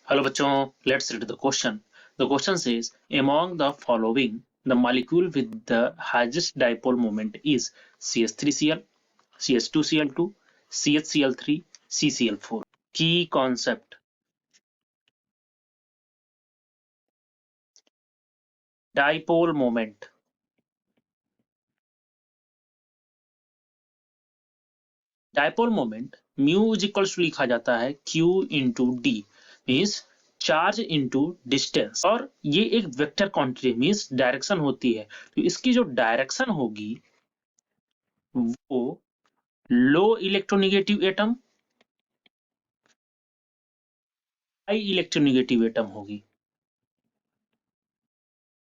Hello bachon, let's read the question. The question says, among the following, the molecule with the highest dipole moment is CH3Cl, CH2Cl2, CHCl3, CCl4. Key concept. Dipole moment. Dipole moment mu is equals to लिखा जाता है Q into D means charge into distance, और ये एक vector quantity means direction होती है। तो इसकी जो डायरेक्शन होगी वो low electronegative atom, high electronegative atom होगी।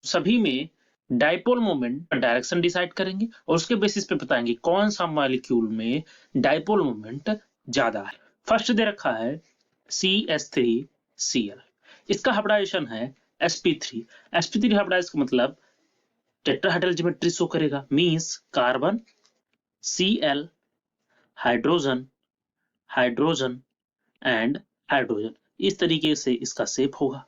सभी में डाइपोल मोमेंट डायरेक्शन डिसाइड करेंगे और उसके बेसिस पे बताएंगे कौन सा मॉलिक्यूल में डाइपोल मोमेंट ज्यादा है। फर्स्ट दे रखा है CH3Cl, इसका हाइब्रिडाइजेशन है sp3। sp3 हाइब्रिडाइज का मतलब टेट्राहेड्रल ज्योमेट्री शो करेगा, means carbon Cl hydrogen hydrogen and hydrogen, इस तरीके से इसका शेप होगा।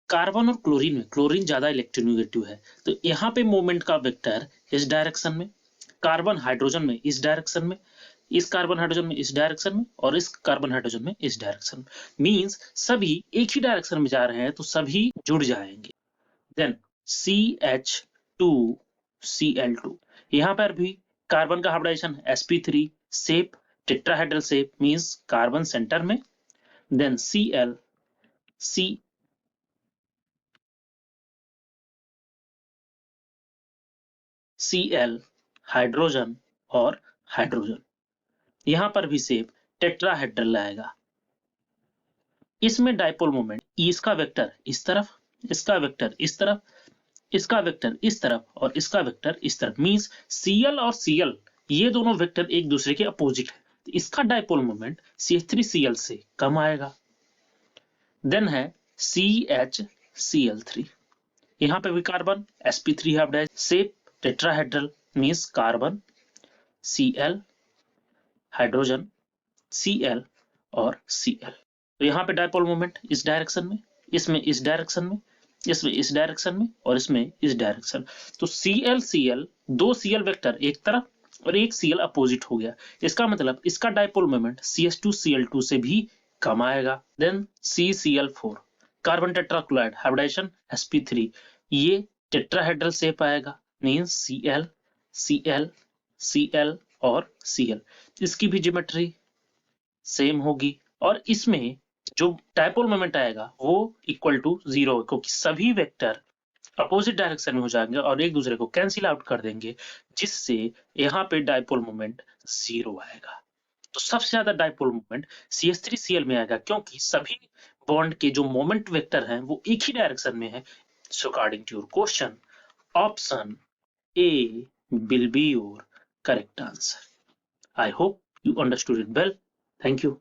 कार्बन और क्लोरीन में क्लोरीन ज्यादा इलेक्ट्रोनेगेटिव है, तो यहाँ पे मोमेंट का वेक्टर इस डायरेक्शन में, कार्बन हाइड्रोजन में इस डायरेक्शन में, इस कार्बन हाइड्रोजन में इस डायरेक्शन में, और इस कार्बन हाइड्रोजन में इस डायरेक्शन में, मींस सभी एक ही डायरेक्शन में जा रहे हैं तो सभी जुड़ जाएंगे। देन CH2Cl2, यहाँ पर भी कार्बन का hybridization sp3, shape tetrahedral shape means carbon centre में, देन Cl हाइड्रोजन और हाइड्रोजन, यहां पर भी शेप टेट्राहेड्रल आएगा। इसमें डाइपोल मोमेंट इसका वेक्टर इस तरफ, इसका वेक्टर इस तरफ, इसका वेक्टर इस तरफ और इसका वेक्टर इस तरफ, मींस Cl और Cl ये दोनों वेक्टर एक दूसरे के अपोजिट है, तो इसका डाइपोल मोमेंट CH3Cl से कम आएगा। देन है CHCl3, यहाँ पे भी carbon sp3 hybridize, shape tetrahedral means carbon Cl hydrogen Cl और Cl, तो यहाँ पे डाइपोल मोमेंट इस डायरेक्शन में, इसमें इस डायरेक्शन में, इसमें इस डायरेक्शन में और इसमें इस डायरेक्शन, तो Cl दो Cl वेक्टर एक तरफ और एक Cl अपोजिट हो गया, इसका मतलब इसका डाइपोल मोमेंट CH2Cl2 से भी कम आएगा। Then CCl4, carbon tetrachloride hybridisation sp3, ये टेट्राहेड्रल शेप आएगा मींस Cl Cl Cl और Cl, इसकी भी ज्योमेट्री सेम होगी और इसमें जो डाइपोल मोमेंट आएगा वो इक्वल टू 0, क्योंकि सभी वेक्टर अपोजिट डायरेक्शन में हो जाएंगे और एक दूसरे को कैंसिल आउट कर देंगे, जिससे यहाँ पे डाइपोल मोमेंट 0 आएगा। तो सबसे ज्यादा डाइपोल मोमेंट CH3Cl में आएगा, क्योंकि सभी बॉन्ड के जो मोमेंट वेक्टर हैं वो एक ही डायरेक्शन में है। So according to your question, option A will be your correct answer. I hope you understood it well. Thank you.